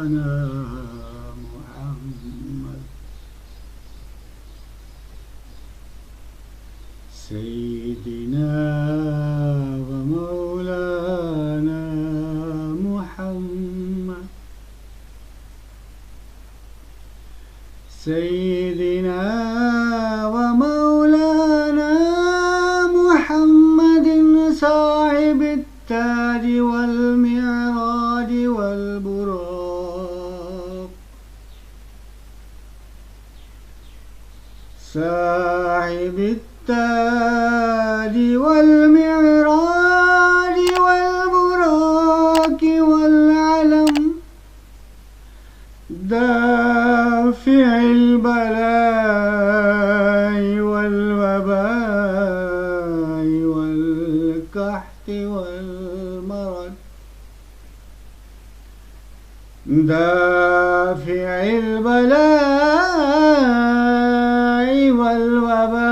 مولانا محمد سيدنا ومولانا محمد سيدنا ومولانا محمد صاحب التاج والمعراج والبراق صاحب التاج والمعراج والبراق والعلم دافع البلاء والوباء والقحط والمرض دافع البلاء والوباء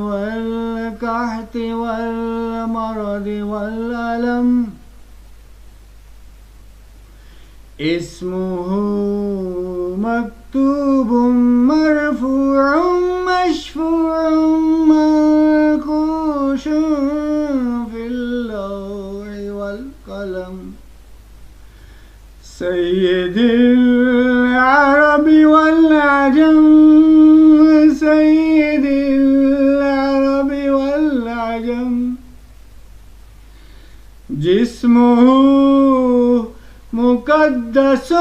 والقحط والمرض والألم اسمه مكتوب مرفوع مشفوع منقوش في اللوح والقلم سيد العرب والعجم سيد العرب والعجم جسمه مقدس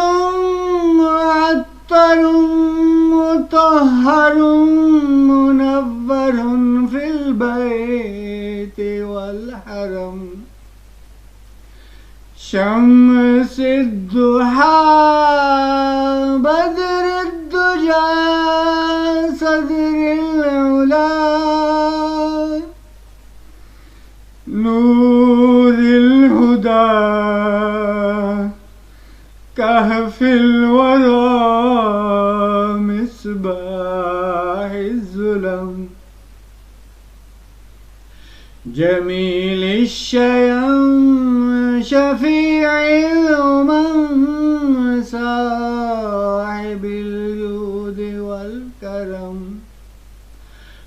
معطر مطهر منور في البيت والحرم شمس الضحى بدر الدجى صدر العلا نور الهدى كهف الورى مصباح الظلم جميل الشيم شفيع الأمم صاحب الجود والكرم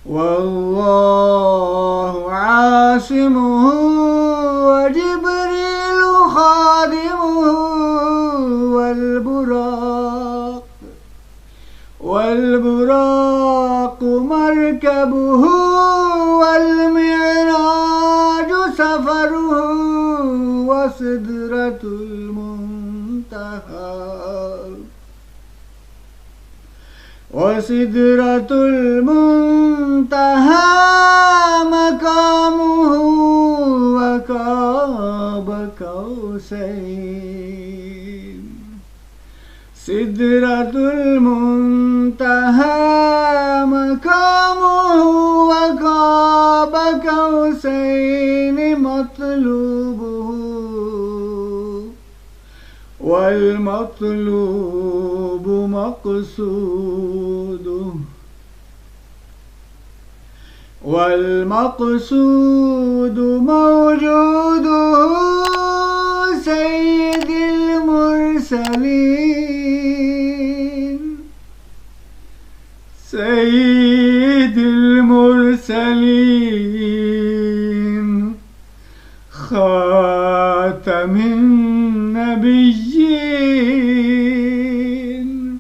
والله عاصمه وجبريل خادمه والبراق مركبه والمعراج سفره وسدرة المنتهى مقامه وقاب قوسين سدرة المنتهى مقامه وقاب قوسين مطلوبه والمطلوب مقصوده والمقصود موجوده سيد المرسلين سيد المرسلين خاتم النبيين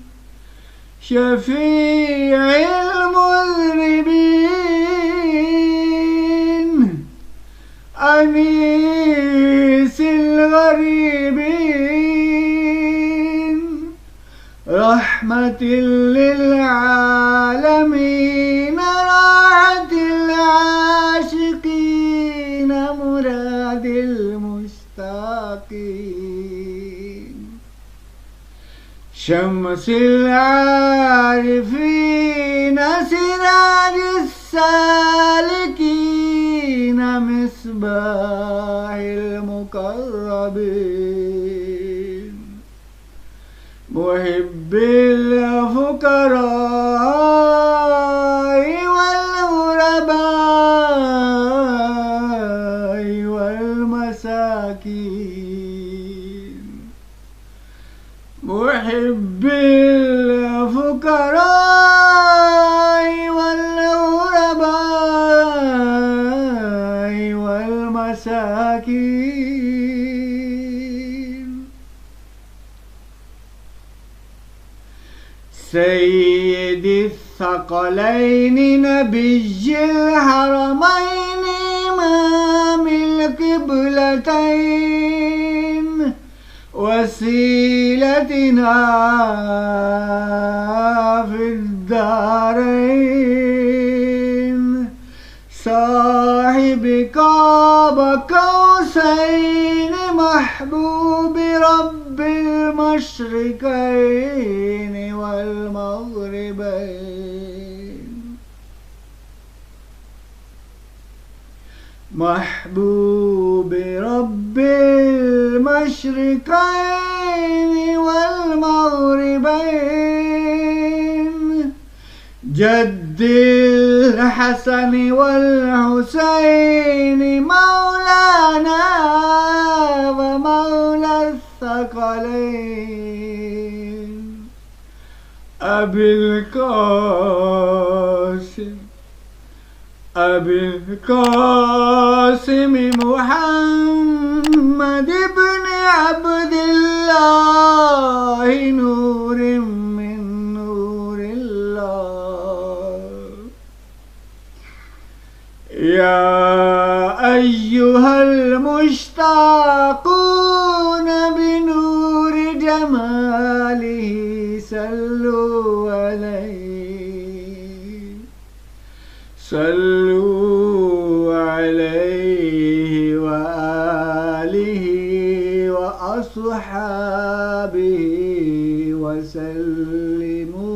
شفيع المذنبين أنيس الغريبين رحمة للعالمين راحة العاشقين مراد المشتاقين شمس العارفين سراج السالكين مصباح المقربين محب الفقراء والغرباء والمساكين محب الفقراء والغرباء والمساكين، سيد الثقلين نبي الحرمين إمام القبلتين، وسيلتنا في الدارين، صاحب قاب قوسين محبوب رب المشرقين والمغربين، محبوب رب المشرقين والمغربين، جد الحسن والحسين مولانا ومولى الثقلين، أبي القاسم محمد بن عبد الله، نور من نور الله، يا أيها المشتاقون بنور جماله صلوا عليه وآله وأصحابه وسلموا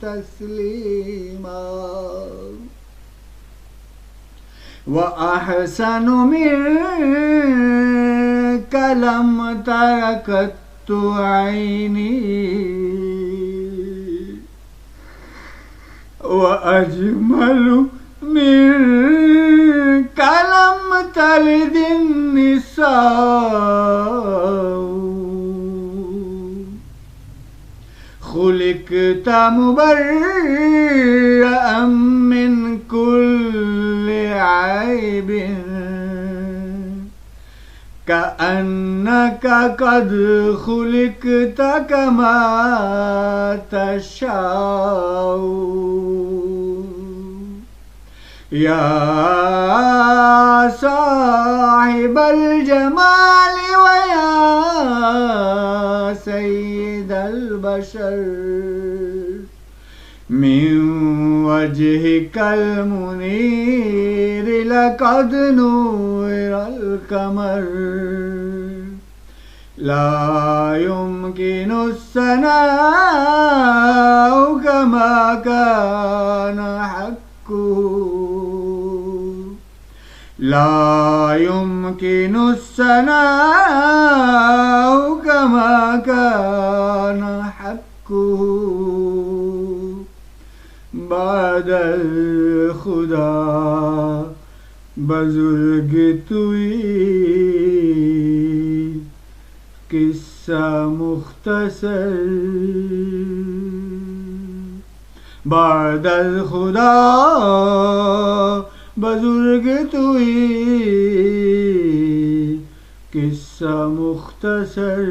تسليما. وأحسن منك لم تركت عيني، وأجمل منك لم تلد النساء، خلقت مبرأ من كل عيب، كأنك قد خلقت كما تشاء، يا صاحب الجمال ويا سيد البشر، من وجهك المنير لقد نور القمر، لا يمكن الثناء كما كان حقه، لا يمكن الثناء كما كان حقه، بعد الخدا بزرگ توی قصہ مختصر، بعد الخدا بزرگ توی قصہ مختصر.